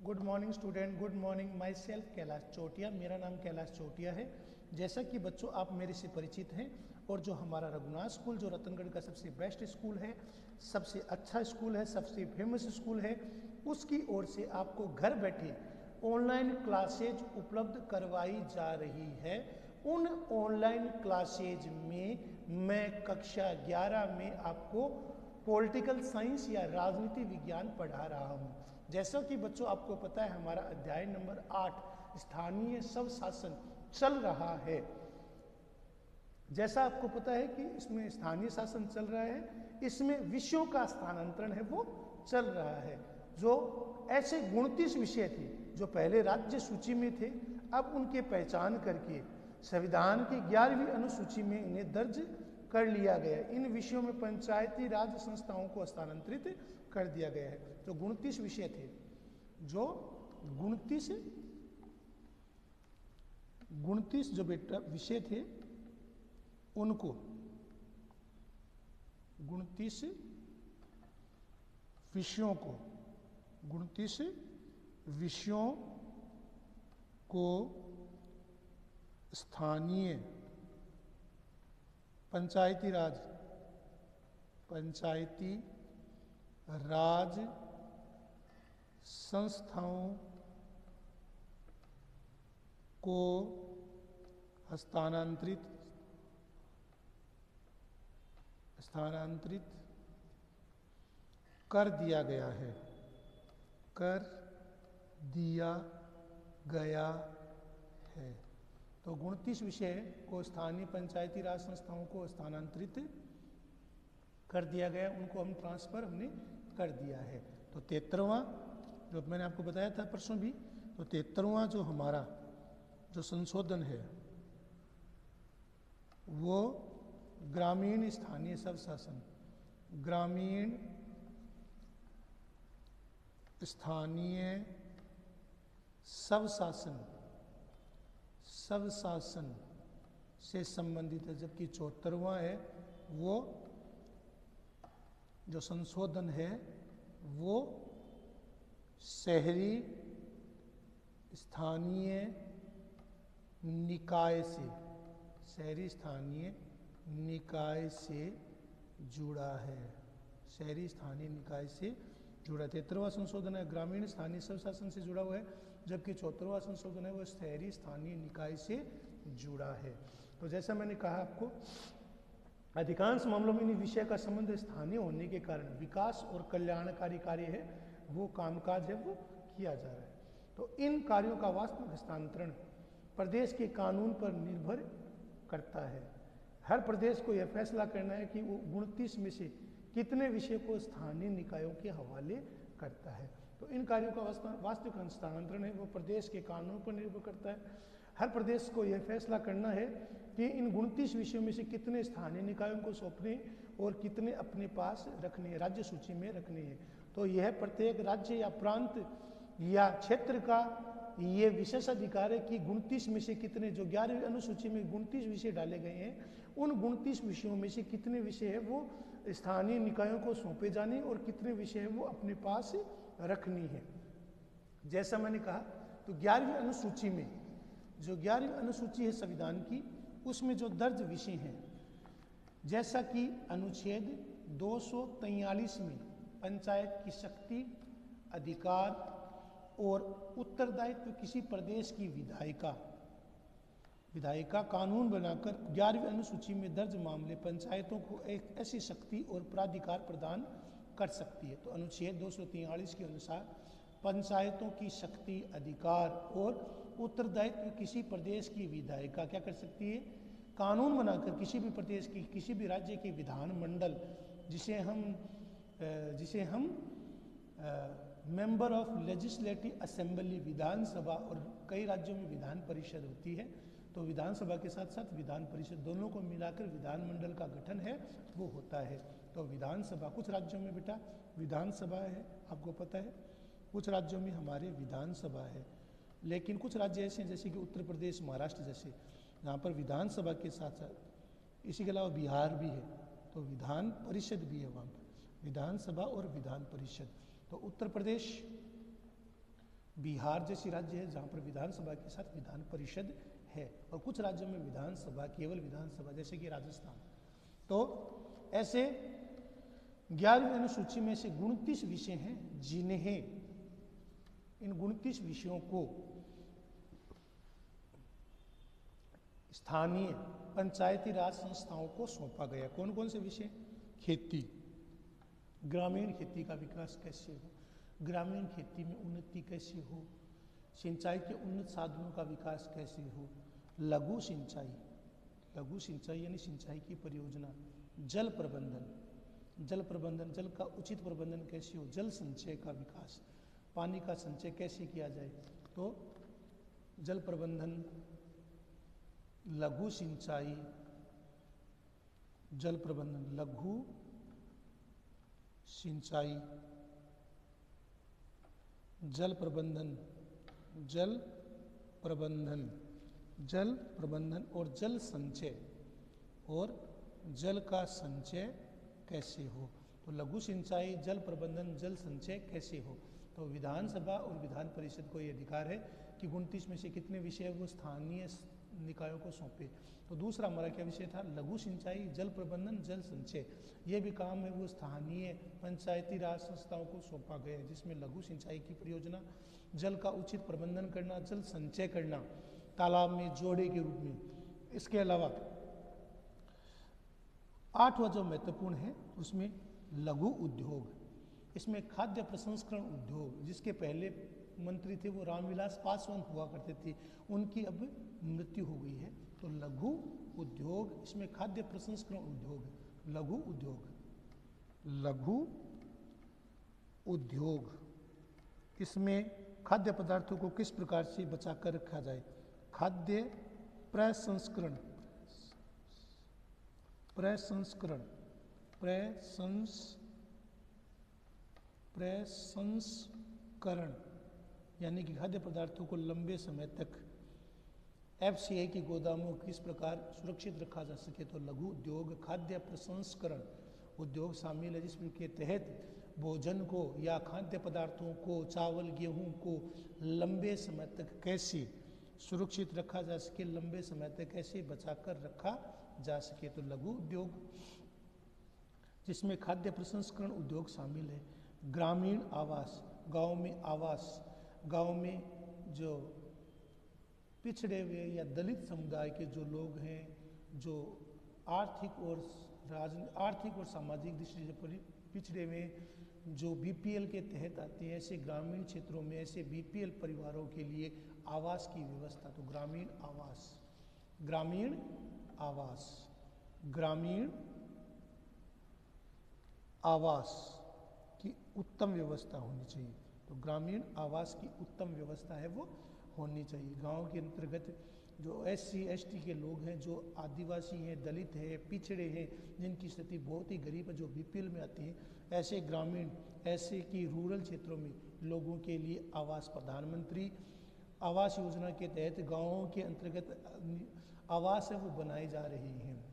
Good morning student, good morning. Myself Kailash Chotiya, मेरा नाम कैलाश चोटिया है। जैसा कि बच्चों आप मेरे से परिचित हैं और जो हमारा रघुनाथ स्कूल जो रतनगढ़ का सबसे बेस्ट स्कूल है, सबसे अच्छा स्कूल है, सबसे फेमस स्कूल है, उसकी ओर से आपको घर बैठे ऑनलाइन क्लासेज उपलब्ध करवाई जा रही है। उन ऑनलाइन क्लासेज में मैं कक्षा 11 में आपको पॉलिटिकल साइंस या राजनीति विज्ञान पढ़ा रहा हूँ। जैसा कि बच्चों आपको पता है हमारा अध्याय नंबर 8 स्थानीय स्वशासन चल रहा है। जैसा आपको पता है कि इसमें स्थानीय शासन चल रहा है, इसमें विषयों का स्थानांतरण है वो चल रहा है। जो ऐसे 29 विषय थे जो पहले राज्य सूची में थे, अब उनके पहचान करके संविधान की 11वीं अनुसूची में इन्हें दर्ज कर लिया गया है। इन विषयों में पंचायती राज संस्थाओं को स्थानांतरित कर दिया गया है। जो 29 विषय थे, जो 29 जो बेटा विषय थे, उनको 29 विषयों को स्थानीय पंचायती राज संस्थाओं को स्थानांतरित कर दिया गया है। तो 29 विषय को स्थानीय पंचायती राज संस्थाओं को स्थानांतरित कर दिया गया, उनको हम ट्रांसफर हमने कर दिया है। तो 73वां जो मैंने आपको बताया था परसों भी, तो 73वां जो हमारा जो संशोधन है वो ग्रामीण स्थानीय स्वशासन, ग्रामीण स्थानीय स्वशासन से संबंधित है। जबकि 74वां है वो जो संशोधन है वो शहरी स्थानीय निकाय से जुड़ा है। 73वां संशोधन है ग्रामीण स्थानीय स्वशासन से जुड़ा हुआ है, जबकि 74वां संशोधन है वो शहरी स्थानीय निकाय से जुड़ा है। तो जैसा मैंने कहा आपको, अधिकांश मामलों में इन विषय का संबंध स्थानीय होने के कारण विकास और कल्याणकारी कार्य है वो कामकाज है वो किया जा रहा है। तो इन कार्यों का वास्तविक हस्तांतरण प्रदेश के कानून पर निर्भर करता है। हर प्रदेश को यह फैसला करना है कि वो 29 में से कितने विषय को स्थानीय निकायों के हवाले करता है। तो इन कार्यों का वास्तविक हस्तांतरण है वो प्रदेश के कानून पर निर्भर करता है। हर प्रदेश को यह फैसला करना है कि इन 29 विषयों में से कितने स्थानीय निकायों को सौंपने और कितने अपने पास रखने, राज्य सूची में रखने हैं। तो यह प्रत्येक राज्य या प्रांत या क्षेत्र का ये विशेष अधिकार है कि 29 में से कितने, जो 11वीं अनुसूची में 29 विषय डाले गए हैं, उन 29 विषयों में से कितने विषय है वो स्थानीय निकायों को सौंपे जाने और कितने विषय है वो अपने पास रखनी है। जैसा मैंने कहा, तो 11वीं अनुसूची में जो 11वीं अनुसूची है संविधान की, उसमें जो दर्ज विषय हैं, जैसा कि अनुच्छेद 243 में पंचायत की शक्ति, अधिकार और उत्तरदायित्व किसी प्रदेश की विधायिका कानून बनाकर 11वीं अनुसूची में दर्ज मामले पंचायतों को एक ऐसी शक्ति और प्राधिकार प्रदान कर सकती है। तो अनुच्छेद 243 के अनुसार पंचायतों की शक्ति, अधिकार और उत्तरदायित्व किसी प्रदेश की विधायिका क्या कर सकती है, कानून बनाकर किसी भी प्रदेश की, किसी भी राज्य के विधान मंडल, जिसे हम मेंबर ऑफ लेजिस्लेटिव असेंबली, विधानसभा, और कई राज्यों में विधान परिषद होती है, तो विधानसभा के साथ साथ विधान परिषद दोनों को मिलाकर विधानमंडल का गठन है वो होता है। तो विधानसभा कुछ राज्यों में बेटा विधानसभा है, आपको पता है, कुछ राज्यों में हमारे विधानसभा है, लेकिन कुछ राज्य ऐसे हैं जैसे कि उत्तर प्रदेश, महाराष्ट्र जैसे, यहाँ पर विधानसभा के साथ साथ, इसी के अलावा बिहार भी है, तो विधान परिषद भी है वहाँ पर, विधानसभा और विधान परिषद। तो उत्तर प्रदेश बिहार जैसी राज्य है जहाँ पर विधानसभा के साथ विधान परिषद है, और कुछ राज्यों में विधानसभा, केवल विधानसभा, जैसे कि राजस्थान। तो ऐसे 11वीं अनुसूची में से 29 विषय हैं जिन्हें, इन 29 विषयों को स्थानीय पंचायती राज संस्थाओं को सौंपा गया। कौन कौन से विषय? खेती, ग्रामीण खेती का विकास कैसे हो, ग्रामीण खेती में उन्नति कैसे हो, सिंचाई के उन्नत साधनों का विकास कैसे हो, लघु सिंचाई, लघु सिंचाई यानी सिंचाई की परियोजना, जल प्रबंधन, जल प्रबंधन, जल का उचित प्रबंधन कैसे हो, जल संचय का विकास, पानी का संचय कैसे किया जाए, तो जल प्रबंधन, लघु सिंचाई, जल प्रबंधन, लघु सिंचाई, जल प्रबंधन, जल प्रबंधन, जल प्रबंधन और जल संचय, और जल का संचय कैसे हो। तो लघु सिंचाई, जल प्रबंधन, जल संचय कैसे हो। तो विधानसभा और विधान परिषद को ये अधिकार है कि 29 में से कितने विषय वो स्थानीय निकायों को सौंपे। तो दूसरा हमारा क्या विषय था? लघु सिंचाई, जल प्रबंधन, जल संचय। ये भी काम है वो स्थानीय पंचायती राज संस्थाओं को सौंपा गया है, जिसमें लघु सिंचाई की परियोजना, जल का उचित प्रबंधन करना, जल संचय करना, तालाब में जोड़े के रूप में। इसके अलावा 8वां जो महत्वपूर्ण है उसमें लघु उद्योग, इसमें खाद्य प्रसंस्करण उद्योग, जिसके पहले मंत्री थे वो रामविलास पासवान हुआ करते थे, उनकी अब मृत्यु हो गई है। तो लघु उद्योग, इसमें खाद्य प्रसंस्करण उद्योग, लघु उद्योग, लघु उद्योग, इसमें खाद्य पदार्थों को किस प्रकार से बचा कर रखा जाए, खाद्य प्रसंस्करण, प्रसंस्करण, प्रसंस्करण यानी कि खाद्य पदार्थों को लंबे समय तक एफसीआई की गोदामों किस प्रकार सुरक्षित रखा जा सके। तो लघु उद्योग, खाद्य प्रसंस्करण उद्योग शामिल है, जिसके तहत भोजन को या खाद्य पदार्थों को, चावल गेहूं को लंबे समय तक कैसे सुरक्षित रखा जा सके, लंबे समय तक कैसे बचा कर रखा जा सके। तो लघु उद्योग, जिसमें खाद्य प्रसंस्करण उद्योग शामिल है। ग्रामीण आवास, गांव में आवास, गांव में जो पिछड़े हुए या दलित समुदाय के जो लोग हैं, जो आर्थिक और सामाजिक दृष्टि से पिछड़े हुए, जो बीपीएल के तहत आते हैं, ऐसे ग्रामीण क्षेत्रों में ऐसे बीपीएल परिवारों के लिए आवास की व्यवस्था। तो ग्रामीण आवास, ग्रामीण आवास, ग्रामीण आवास की उत्तम व्यवस्था होनी चाहिए। तो ग्रामीण आवास की उत्तम व्यवस्था है वो होनी चाहिए। गांव के अंतर्गत जो SC ST के लोग हैं, जो आदिवासी हैं, दलित हैं, पिछड़े हैं, जिनकी स्थिति बहुत ही गरीब है, जो बीपीएल में आती हैं, ऐसे ग्रामीण, ऐसे की रूरल क्षेत्रों में लोगों के लिए आवास, प्रधानमंत्री आवास योजना के तहत गाँवों के अंतर्गत आवास है वो बनाए जा रहे हैं।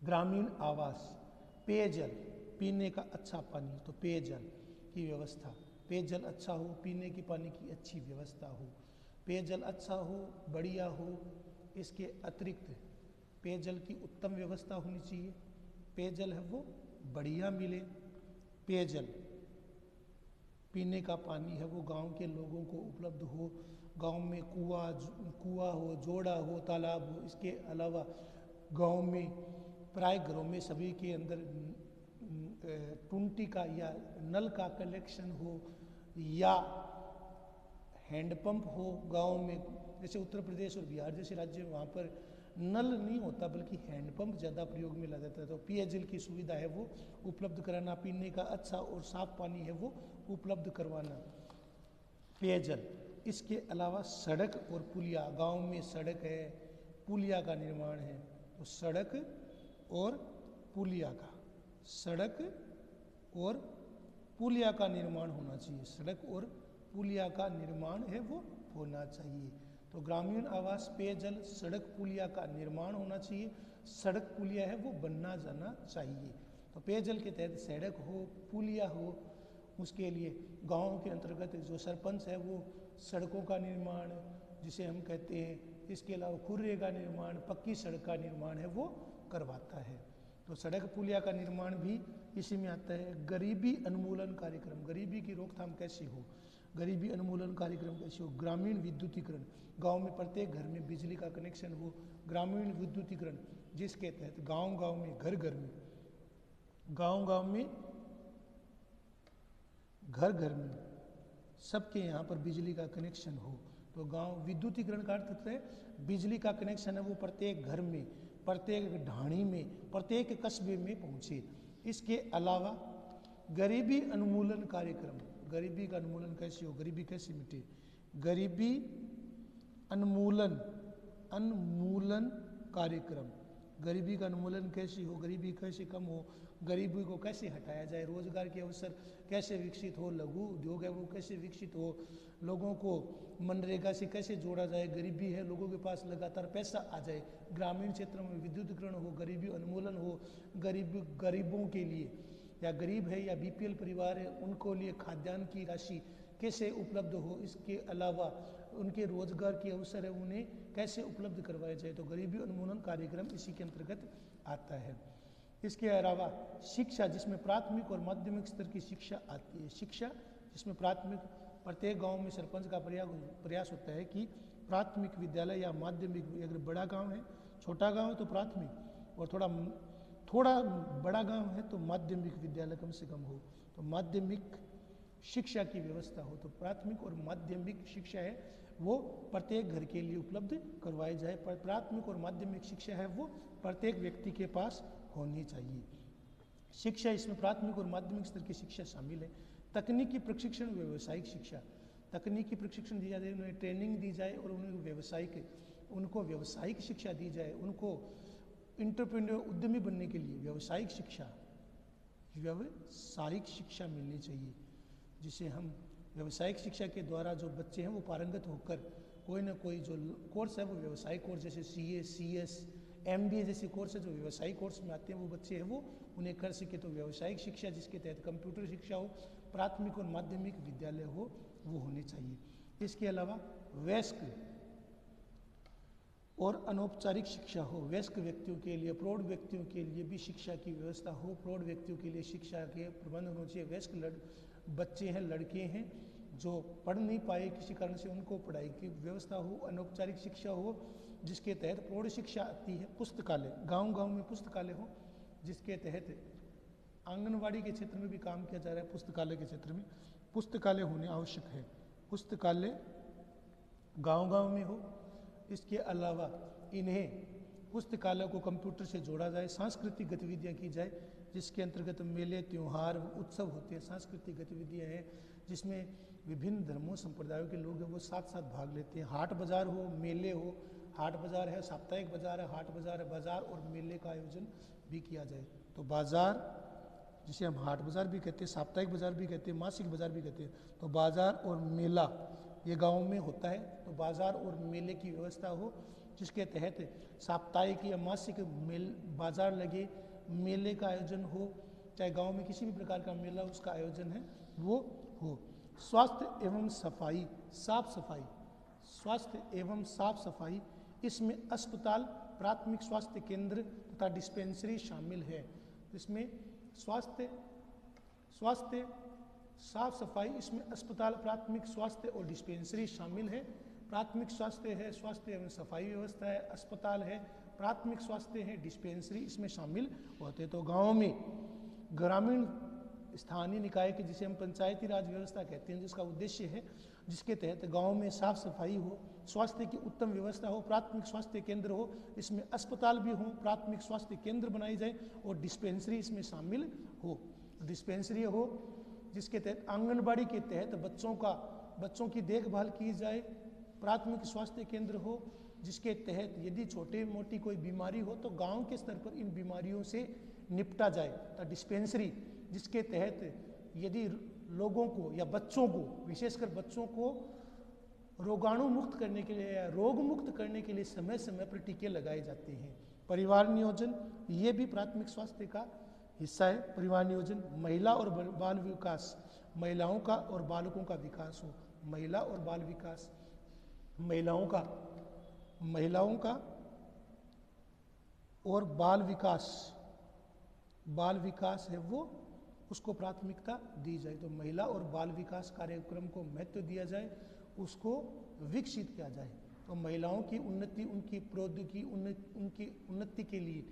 ग्रामीण आवास, पेयजल, पीने का अच्छा पानी, तो पेयजल की व्यवस्था, पेयजल अच्छा हो, पीने के पानी की अच्छी व्यवस्था हो, पेयजल अच्छा हो, बढ़िया हो। इसके अतिरिक्त पेयजल की उत्तम व्यवस्था होनी चाहिए, पेयजल है वो बढ़िया मिले, पेयजल, पीने का पानी है वो गांव के लोगों को उपलब्ध हो, गांव में कुआं हो, जोड़ा हो, तालाब हो। इसके अलावा गांव में प्राय घरों में सभी के अंदर टुंटी का या नल का कलेक्शन हो या हैंडपंप हो। गांव में जैसे उत्तर प्रदेश और बिहार जैसे राज्य में वहाँ पर नल नहीं होता बल्कि हैंडपंप ज़्यादा प्रयोग में लाया जाता है। तो पेयजल की सुविधा है वो उपलब्ध कराना, पीने का अच्छा और साफ पानी है वो उपलब्ध करवाना, पेयजल। इसके अलावा सड़क और पुलिया, गांव में सड़क है, पुलिया का निर्माण है, तो सड़क और पुलिया का, सड़क और पुलिया का निर्माण होना चाहिए, सड़क और पुलिया का निर्माण है वो होना चाहिए। तो ग्रामीण आवास, पेयजल, सड़क, पुलिया का निर्माण होना चाहिए, सड़क पुलिया है वो बनना जाना चाहिए। तो पेयजल के तहत सड़क हो, पुलिया हो उसके लिए गाँव के अंतर्गत जो सरपंच है वो सड़कों का निर्माण जिसे हम कहते हैं, इसके अलावा खुर्रे का निर्माण, पक्की सड़क का निर्माण है वो करवाता है। तो सड़क पुलिया का निर्माण भी इसी में आता है। गरीबी उन्मूलन कार्यक्रम, गरीबी की रोकथाम कैसी हो, गरीबी उन्मूलन कार्यक्रम कैसे हो। ग्रामीण विद्युतीकरण, गांव में प्रत्येक घर में बिजली का कनेक्शन हो। ग्रामीण विद्युतीकरण जिसके तहत गांव-गांव में, घर-घर में, गांव-गांव में, घर-घर में सबके यहाँ पर बिजली का कनेक्शन हो। तो गांव विद्युतीकरण का अर्थ है बिजली का कनेक्शन है वो प्रत्येक घर में, प्रत्येक ढाणी में, प्रत्येक कस्बे में पहुँचे। इसके अलावा गरीबी उन्मूलन कार्यक्रम, गरीबी का उन्मूलन कैसे हो, गरीबी कैसे मिटे। गरीबी उन्मूलन कार्यक्रम, गरीबी का उन्मूलन कैसे हो, गरीबी कैसे कम हो, गरीबी को कैसे हटाया जाए, रोजगार के अवसर कैसे विकसित हो, लघु उद्योग है वो कैसे विकसित हो, लोगों को मनरेगा से कैसे जोड़ा जाए, गरीबी है लोगों के पास लगातार पैसा आ जाए, ग्रामीण क्षेत्रों में विद्युतीकरण हो, गरीबी उन्मूलन हो, गरीबों के लिए या गरीब है या बीपीएल परिवार है उनको लिए खाद्यान्न की राशि कैसे उपलब्ध हो, इसके अलावा उनके रोजगार के अवसर है उन्हें कैसे उपलब्ध करवाया जाए। तो गरीबी उन्मूलन कार्यक्रम इसी के अंतर्गत आता है। इसके अलावा शिक्षा जिसमें प्राथमिक और माध्यमिक स्तर की शिक्षा आती है। शिक्षा जिसमें प्राथमिक, प्रत्येक गांव में सरपंच का प्रयास होता है कि प्राथमिक विद्यालय या माध्यमिक, अगर बड़ा गांव है, छोटा गांव है तो प्राथमिक, और थोड़ा बड़ा गांव है तो माध्यमिक विद्यालय कम से कम हो, तो माध्यमिक शिक्षा की व्यवस्था हो। तो प्राथमिक और माध्यमिक शिक्षा है वो प्रत्येक घर के लिए उपलब्ध करवाई जाए। प्राथमिक और माध्यमिक शिक्षा है वो प्रत्येक व्यक्ति के पास होनी चाहिए। शिक्षा इसमें प्राथमिक और माध्यमिक स्तर की शिक्षा शामिल है। तकनीकी प्रशिक्षण, व्यावसायिक शिक्षा, तकनीकी प्रशिक्षण दिया जाए, उन्हें ट्रेनिंग दी जाए और उनको व्यावसायिक शिक्षा दी जाए, उनको इंटरप्रेन्योर उद्यमी बनने के लिए व्यावसायिक शिक्षा मिलनी चाहिए, जिसे हम व्यावसायिक शिक्षा के द्वारा जो बच्चे हैं वो पारंगत होकर कोई ना कोई जो कोर्स है वो व्यावसायिक कोर्स जैसे CA, CS, MBA जैसे कोर्स है जो व्यवसायिक कोर्स में आते हैं वो बच्चे हैं वो उन्हें कर सके। तो व्यावसायिक शिक्षा जिसके तहत कंप्यूटर शिक्षा हो, प्राथमिक और माध्यमिक विद्यालय हो, वो होनी चाहिए। इसके अलावा वयस्क और अनौपचारिक शिक्षा हो, वयस्क व्यक्तियों के लिए, प्रौढ़ व्यक्तियों के लिए भी शिक्षा की व्यवस्था हो, प्रौढ़ व्यक्तियों के लिए शिक्षा के प्रबंध होना चाहिए। वयस्क बच्चे हैं, लड़के हैं जो पढ़ नहीं पाए किसी कारण से, उनको पढ़ाई की व्यवस्था हो, अनौपचारिक शिक्षा हो जिसके तहत प्रौढ़ शिक्षा आती है। पुस्तकालय, गांव-गांव में पुस्तकालय हो जिसके तहत आंगनवाड़ी के क्षेत्र में भी काम किया जा रहा है, पुस्तकालय के क्षेत्र में पुस्तकालय होने आवश्यक है। पुस्तकालय गांव-गांव में हो। इसके अलावा इन्हें पुस्तकालय को कंप्यूटर से जोड़ा जाए, सांस्कृतिक गतिविधियां की जाए जिसके अंतर्गत मेले, त्यौहार, उत्सव होते हैं। सांस्कृतिक गतिविधियां हैं जिसमें विभिन्न धर्मों संप्रदायों के लोग हैं वो साथ साथ भाग लेते हैं। हाट बाजार हो, मेले हो, हाट बाजार है, साप्ताहिक बाजार है, हाट बाजार है, बाजार और मेले का आयोजन भी किया जाए। तो बाजार जिसे हम हाट बाजार भी कहते हैं, साप्ताहिक बाजार भी कहते हैं, मासिक बाजार भी कहते हैं। तो बाजार और मेला ये गाँव में होता है, तो बाजार और मेले की व्यवस्था हो जिसके तहत साप्ताहिक या मासिक बाजार लगे, मेले का आयोजन हो, चाहे गांव में किसी भी प्रकार का मेला उसका आयोजन है वो हो। स्वास्थ्य एवं सफाई, साफ सफाई, स्वास्थ्य एवं साफ सफाई, इसमें अस्पताल, प्राथमिक स्वास्थ्य केंद्र तथा डिस्पेंसरी शामिल है। इसमें स्वास्थ्य साफ सफाई, इसमें अस्पताल, प्राथमिक स्वास्थ्य और डिस्पेंसरी शामिल है। प्राथमिक स्वास्थ्य है, स्वास्थ्य एवं सफाई व्यवस्था है, अस्पताल है, प्राथमिक स्वास्थ्य है, डिस्पेंसरी इसमें शामिल होते हैं। तो गाँव में ग्रामीण स्थानीय निकाय के जिसे हम पंचायती राज व्यवस्था कहते हैं, जिसका उद्देश्य है जिसके तहत गांव में साफ सफाई हो, स्वास्थ्य की उत्तम व्यवस्था हो, प्राथमिक स्वास्थ्य केंद्र हो, इसमें अस्पताल भी हो, प्राथमिक स्वास्थ्य केंद्र बनाई जाए और डिस्पेंसरी इसमें शामिल हो। डिस्पेंसरी हो जिसके तहत आंगनबाड़ी के तहत बच्चों की देखभाल की जाए, प्राथमिक स्वास्थ्य केंद्र हो जिसके तहत यदि छोटी मोटी कोई बीमारी हो तो गांव के स्तर पर इन बीमारियों से निपटा जाए। तो डिस्पेंसरी जिसके तहत यदि लोगों को या बच्चों को, विशेषकर बच्चों को रोगाणु मुक्त करने के लिए या रोग मुक्त करने के लिए समय समय पर टीके लगाए जाते हैं। परिवार नियोजन ये भी प्राथमिक स्वास्थ्य का हिस्सा है। परिवार नियोजन, महिला और बाल विकास, महिलाओं का और बालकों का विकास हो। महिला और बाल विकास, महिलाओं का और बाल विकास है वो उसको प्राथमिकता दी जाए। तो महिला और बाल विकास कार्यक्रम को महत्व दिया जाए, उसको विकसित किया जाए। तो महिलाओं की उन्नति, उनकी प्रौद्योगिकी उनकी उन्नति के लिए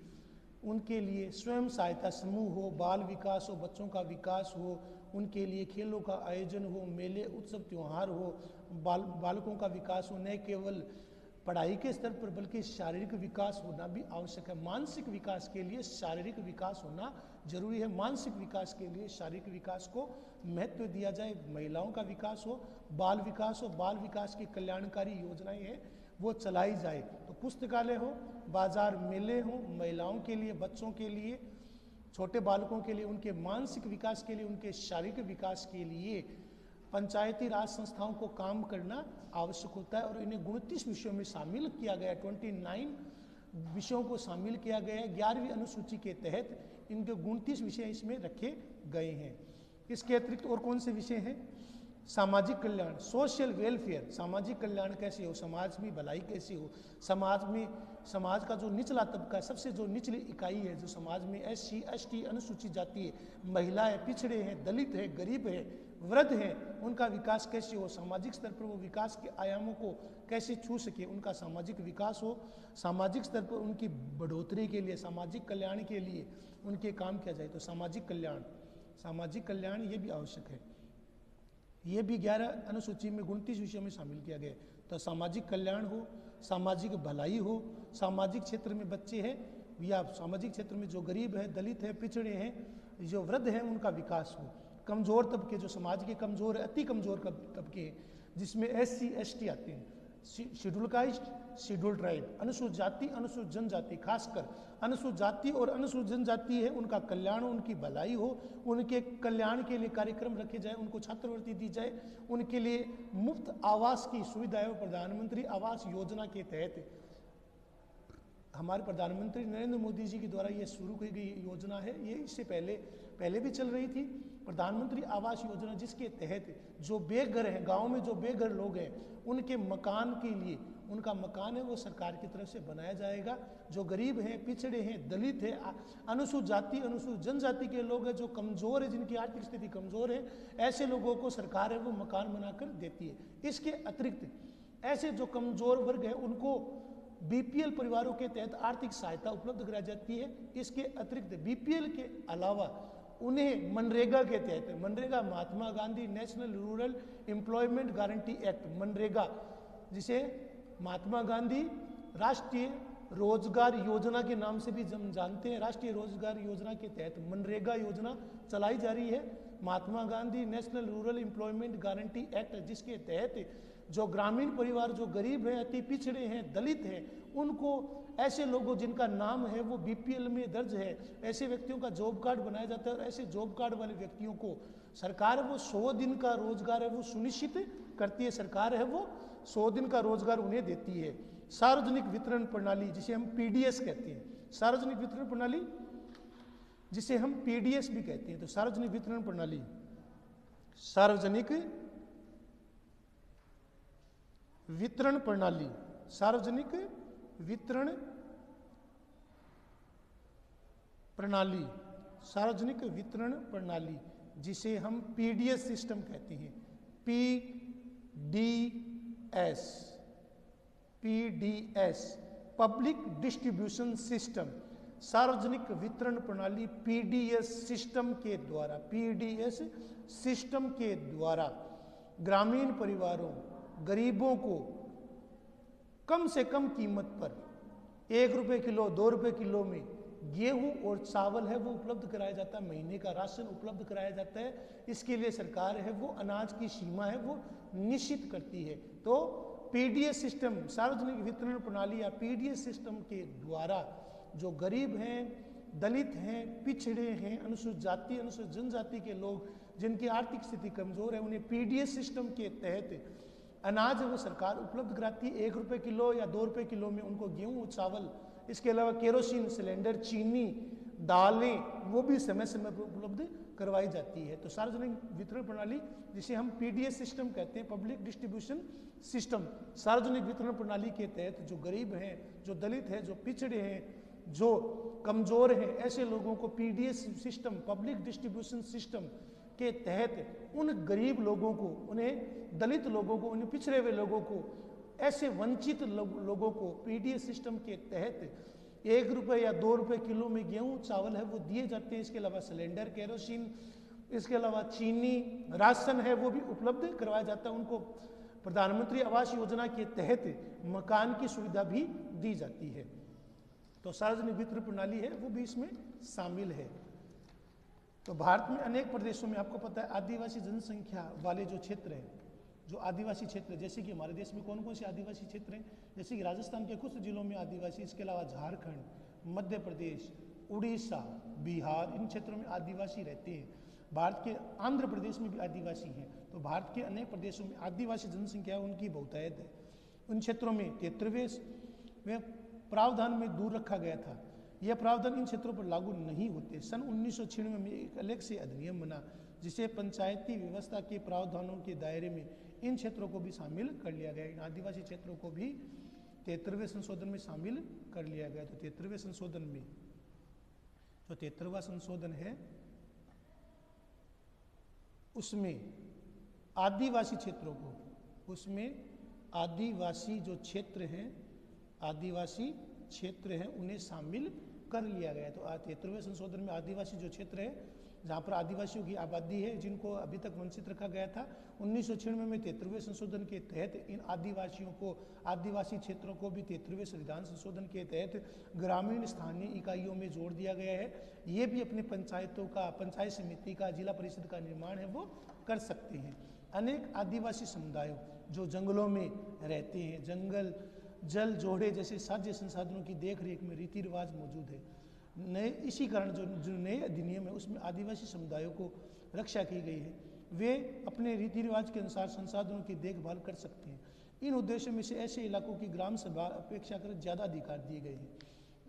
उनके लिए स्वयं सहायता समूह हो, बाल विकास हो, बच्चों का विकास हो, उनके लिए खेलों का आयोजन हो, मेले उत्सव त्यौहार हो, बालकों का विकास हो, न केवल पढ़ाई के स्तर पर बल्कि शारीरिक विकास होना भी आवश्यक है। मानसिक विकास के लिए शारीरिक विकास होना जरूरी है। मानसिक विकास के लिए शारीरिक विकास को महत्व दिया जाए। महिलाओं का विकास हो, बाल विकास की कल्याणकारी योजनाएं हैं वो चलाई जाए। तो पुस्तकालय हो, बाजार मेले हो, महिलाओं के लिए, बच्चों के लिए, छोटे बालकों के लिए, उनके मानसिक विकास के लिए, उनके शारीरिक विकास के लिए पंचायती राज संस्थाओं को काम करना आवश्यक होता है। और इन्हें 29 विषयों में शामिल किया गया, 29 विषयों को शामिल किया गया है। 11वीं अनुसूची के तहत इनके 29 विषय इसमें रखे गए हैं। इसके अतिरिक्त और कौन से विषय हैं? सामाजिक कल्याण, सोशल वेलफेयर, सामाजिक कल्याण कैसे हो, समाज में भलाई कैसे हो, समाज का जो निचला तबका, सबसे जो निचली इकाई है जो समाज में, SC ST अनुसूचित जाति है, महिला है, पिछड़े हैं, दलित है, गरीब है, वृद्ध हैं, उनका विकास कैसे हो, सामाजिक स्तर पर वो विकास के आयामों को कैसे छू सके, उनका सामाजिक विकास हो, सामाजिक स्तर पर उनकी बढ़ोतरी के लिए, सामाजिक कल्याण के लिए उनके काम किया जाए। तो सामाजिक कल्याण ये भी आवश्यक है। ये भी 11 अनुसूची में 29 विषयों में शामिल किया गया है। तो सामाजिक कल्याण हो, सामाजिक भलाई हो, सामाजिक क्षेत्र में बच्चे हैं या सामाजिक क्षेत्र में जो गरीब है, दलित है, पिछड़े हैं, जो वृद्ध हैं, उनका विकास हो। कमज़ोर तबके, जो समाज के कमज़ोर है, अति कमज़ोर तबके हैं, जिसमें SC ST आते हैं, शेड्यूल कास्ट, शेड्यूल ट्राइब, अनुसूचित जाति, अनुसूचित जनजाति, खासकर अनुसूचित जाति और अनुसूचित जनजाति है, उनका कल्याण, उनकी भलाई हो, उनके कल्याण के लिए कार्यक्रम रखे जाए, उनको छात्रवृत्ति दी जाए, उनके लिए मुफ्त आवास की सुविधा है। प्रधानमंत्री आवास योजना के तहत हमारे प्रधानमंत्री नरेंद्र मोदी जी के द्वारा ये शुरू की गई योजना है। ये इससे पहले भी चल रही थी, प्रधानमंत्री आवास योजना, जिसके तहत जो बेघर हैं, गांव में जो बेघर लोग हैं, उनके मकान के लिए, उनका मकान है वो सरकार की तरफ से बनाया जाएगा। जो गरीब हैं, पिछड़े हैं, दलित हैं, अनुसूचित जाति, अनुसूचित जनजाति के लोग हैं, जो कमज़ोर है, जिनकी आर्थिक स्थिति कमज़ोर है, ऐसे लोगों को सरकार है वो मकान बनाकर देती है। इसके अतिरिक्त ऐसे जो कमज़ोर वर्ग है उनको BPL परिवारों के तहत आर्थिक सहायता उपलब्ध कराई जाती है। इसके अतिरिक्त BPL के अलावा उन्हें मनरेगा के तहत, MNREGA Mahatma Gandhi National Rural Employment Guarantee Act, MNREGA, जिसे महात्मा गांधी राष्ट्रीय रोजगार योजना के नाम से भी हम जानते हैं, राष्ट्रीय रोजगार योजना के तहत मनरेगा योजना चलाई जा रही है। Mahatma Gandhi National Rural Employment Guarantee Act, जिसके तहत जो ग्रामीण परिवार, जो गरीब हैं, अति पिछड़े हैं, दलित हैं, उनको, ऐसे लोगों जिनका नाम है वो BPL में दर्ज है, ऐसे व्यक्तियों का जॉब कार्ड बनाया जाता है। और ऐसे जॉब कार्ड वाले व्यक्तियों को सरकार वो 100 दिन का रोजगार है वो सुनिश्चित करती है। सरकार है वो 100 दिन का रोजगार उन्हें देती है। सार्वजनिक वितरण प्रणाली, जिसे हम PDS कहते हैं, सार्वजनिक वितरण प्रणाली, जिसे हम PDS भी कहते हैं। तो सार्वजनिक वितरण प्रणाली, सार्वजनिक वितरण प्रणाली, सार्वजनिक वितरण प्रणाली, सार्वजनिक वितरण प्रणाली, जिसे हम PDS सिस्टम कहते हैं, PDS, पब्लिक डिस्ट्रीब्यूशन सिस्टम, सार्वजनिक वितरण प्रणाली PDS सिस्टम के द्वारा ग्रामीण परिवारों, गरीबों को कम से कम कीमत पर 1 रुपये किलो, 2 रुपये किलो में गेहूं और चावल है वो उपलब्ध कराया जाता है, महीने का राशन उपलब्ध कराया जाता है। इसके लिए सरकार है वो अनाज की सीमा है वो निश्चित करती है। तो PDS सिस्टम, सार्वजनिक वितरण प्रणाली या PDS सिस्टम के द्वारा जो गरीब हैं, दलित हैं, पिछड़े हैं, अनुसूचित जाति, अनुसूचित जनजाति के लोग जिनकी आर्थिक स्थिति कमजोर है, उन्हें PDS सिस्टम के तहत अनाज वो सरकार उपलब्ध कराती है। 1 रुपये किलो या 2 रुपये किलो में उनको गेहूं, चावल, इसके अलावा केरोसिन, सिलेंडर, चीनी, दालें वो भी समय समय पर उपलब्ध करवाई जाती है। तो सार्वजनिक वितरण प्रणाली जिसे हम पीडीएस सिस्टम कहते हैं, पब्लिक डिस्ट्रीब्यूशन सिस्टम, सार्वजनिक वितरण प्रणाली के तहत जो गरीब हैं, जो दलित हैं, जो पिछड़े हैं, जो कमजोर हैं, ऐसे लोगों को PDS system, public distribution system के तहत उन गरीब लोगों को, उन्हें दलित लोगों को, उन्हें पिछड़े हुए लोगों को, ऐसे वंचित लोगों को पीडीएस सिस्टम के तहत 1 रुपये या 2 रुपये किलो में गेहूं चावल है वो दिए जाते हैं। इसके अलावा सिलेंडर, केरोसिन, इसके अलावा चीनी, राशन है वो भी उपलब्ध करवाया जाता है। उनको प्रधानमंत्री आवास योजना के तहत मकान की सुविधा भी दी जाती है। तो सार्वजनिक वितरण प्रणाली है वो भी इसमें शामिल है। तो भारत में अनेक प्रदेशों में आपको पता है आदिवासी जनसंख्या वाले जो क्षेत्र हैं, जो आदिवासी क्षेत्र, जैसे कि हमारे देश में कौन कौन से आदिवासी क्षेत्र हैं, जैसे कि राजस्थान के कुछ जिलों में आदिवासी, इसके अलावा झारखंड, मध्य प्रदेश, उड़ीसा, बिहार, इन क्षेत्रों में आदिवासी रहते हैं। भारत के आंध्र प्रदेश में भी आदिवासी हैं। तो भारत के अनेक प्रदेशों में आदिवासी जनसंख्या उनकी बहुतायत है। उन क्षेत्रों में 73वें प्रावधान में दूर रखा गया था। यह प्रावधान इन क्षेत्रों पर लागू नहीं होते। सन 1996 में एक अलग से अधिनियम बना जिसे पंचायती व्यवस्था के प्रावधानों के दायरे में इन क्षेत्रों को भी शामिल कर लिया गया। इन आदिवासी क्षेत्रों को भी 73वें संशोधन में शामिल कर लिया गया। तो 73वें संशोधन में जो 73वां संशोधन है उसमें आदिवासी क्षेत्रों को, उसमें आदिवासी जो क्षेत्र हैं, आदिवासी क्षेत्र हैं उन्हें शामिल कर लिया गया। तो 73वें संशोधन में आदिवासी जो क्षेत्र है जहाँ पर आदिवासियों की आबादी है जिनको अभी तक वंचित रखा गया था, 1996 में 73वें संशोधन के तहत इन आदिवासियों को, आदिवासी क्षेत्रों को भी 73वें संविधान संशोधन के तहत ग्रामीण स्थानीय इकाइयों में जोड़ दिया गया है। ये भी अपने पंचायतों का, पंचायत समिति का, जिला परिषद का निर्माण है वो कर सकते हैं। अनेक आदिवासी समुदायों जो जंगलों में रहते हैं, जंगल, जल, जोड़े जैसे साध्य संसाधनों की देखरेख में रीति रिवाज मौजूद है। नए इसी कारण जो नए अधिनियम है उसमें आदिवासी समुदायों को रक्षा की गई है। वे अपने रीति रिवाज के अनुसार संसाधनों की देखभाल कर सकते हैं। इन उद्देश्यों में से ऐसे इलाकों की ग्राम सभा अपेक्षाकृत ज़्यादा अधिकार दिए गए हैं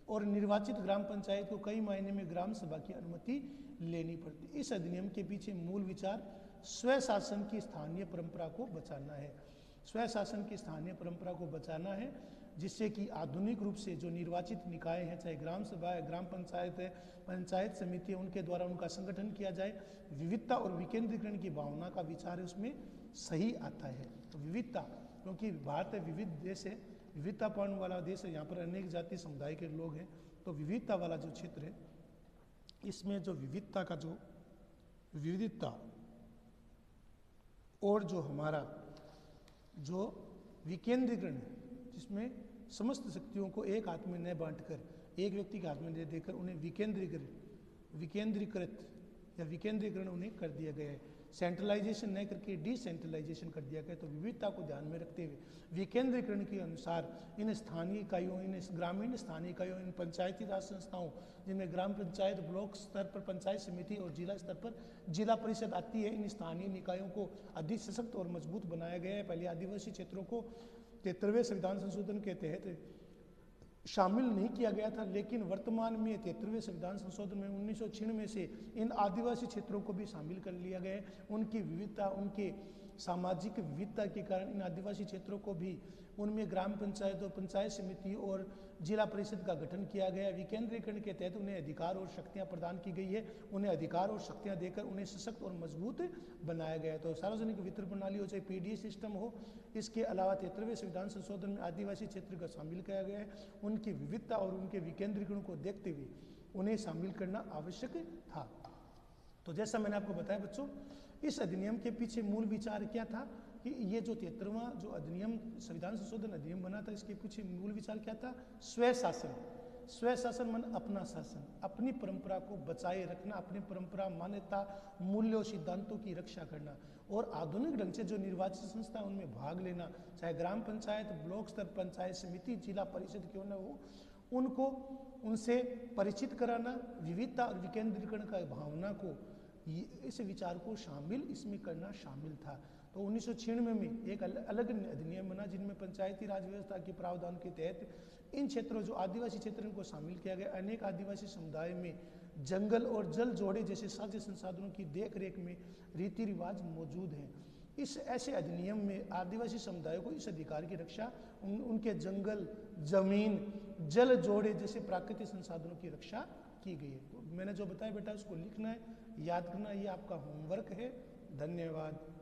और निर्वाचित ग्राम पंचायत को कई मायने में ग्राम सभा की अनुमति लेनी पड़ती। इस अधिनियम के पीछे मूल विचार स्वशासन की स्थानीय परंपरा को बचाना है। स्वशासन की स्थानीय परंपरा को बचाना है जिससे कि आधुनिक रूप से जो निर्वाचित निकाय हैं, चाहे ग्राम सभा है, ग्राम पंचायत है, पंचायत समिति है, उनके द्वारा उनका संगठन किया जाए। विविधता और विकेंद्रीकरण की भावना का विचार है उसमें सही आता है। तो विविधता, क्योंकि भारत विविध देश है, विविधतापूर्ण वाला देश है, यहाँ पर अनेक जाति समुदाय के लोग हैं। तो विविधता वाला जो क्षेत्र है इसमें जो विविधता का जो विविधता और जो हमारा जो विकेंद्रीकरण है जिसमें समस्त शक्तियों को एक हाथ में न बांटकर एक व्यक्ति के हाथ में दे देकर उन्हें विकेंद्रीकृत या विकेंद्रीकरण उन्हें कर दिया गया है। सेंट्रलाइजेशन न करके डिसेंट्रलाइजेशन कर दिया गया। तो विविधता को ध्यान में रखते हुए विकेंद्रीकरण के अनुसार इन स्थानीय इकाइयों, इन ग्रामीण स्थानीय इकाइयों, इन पंचायती राज संस्थाओं जिनमें ग्राम पंचायत, ब्लॉक स्तर पर पंचायत समिति और जिला स्तर पर जिला परिषद आती है, इन स्थानीय निकायों को अधिक सशक्त और मजबूत बनाया गया है। पहले आदिवासी क्षेत्रों को 73वें संविधान संशोधन के तहत शामिल नहीं किया गया था, लेकिन वर्तमान में 73वें संविधान संशोधन में 1996 में से इन आदिवासी क्षेत्रों को भी शामिल कर लिया गया है। उनकी विविधता, उनके सामाजिक विविधता के कारण इन आदिवासी क्षेत्रों को भी उनमें ग्राम पंचायत और पंचायत समिति और जिला परिषद का गठन किया गया। विकेंद्रीकरण के तहत उन्हें अधिकार और शक्तियां प्रदान की गई है। उन्हें अधिकार और शक्तियां देकर उन्हें सशक्त और मजबूत बनाया गया है। तो सार्वजनिक वितरण प्रणाली हो चाहे पीडीएस सिस्टम हो, इसके अलावा 73वें संविधान संशोधन में आदिवासी क्षेत्र का शामिल किया गया है। उनकी विविधता और उनके विकेंद्रीकरण को देखते हुए उन्हें शामिल करना आवश्यक था। तो जैसा मैंने आपको बताया बच्चों, इस अधिनियम के पीछे मूल विचार क्या था कि ये जो 73वां जो अधिनियम, संविधान संशोधन अधिनियम बना था, इसके पीछे मूल विचार क्या था? स्वशासन। स्वशासन मन अपना शासन, अपनी परंपरा को बचाए रखना, अपनी परंपरा, मान्यता, मूल्यों, सिद्धांतों की रक्षा करना और आधुनिक ढंग से जो निर्वाचित संस्था उनमें भाग लेना, चाहे ग्राम पंचायत, ब्लॉक स्तर पंचायत समिति, जिला परिषद क्यों न हो, उनको उनसे परिचित कराना, विविधता और विकेंद्रीकरण का भावना को, इस विचार को शामिल इसमें करना शामिल था। तो 1996 में एक अलग अधिनियम बना जिनमें पंचायती राज व्यवस्था के प्रावधान के तहत इन क्षेत्रों, जो आदिवासी क्षेत्र, इनको शामिल किया गया। अनेक आदिवासी समुदाय में जंगल और जल जोड़े जैसे साझे संसाधनों की देख रेख में रीति रिवाज मौजूद हैं। इस ऐसे अधिनियम में आदिवासी समुदायों को इस अधिकार की रक्षा, उनके जंगल, जमीन, जल जोड़े जैसे प्राकृतिक संसाधनों की रक्षा की गई है। तो मैंने जो बताया बेटा उसको लिखना है, याद करना, ये आपका होमवर्क है। धन्यवाद।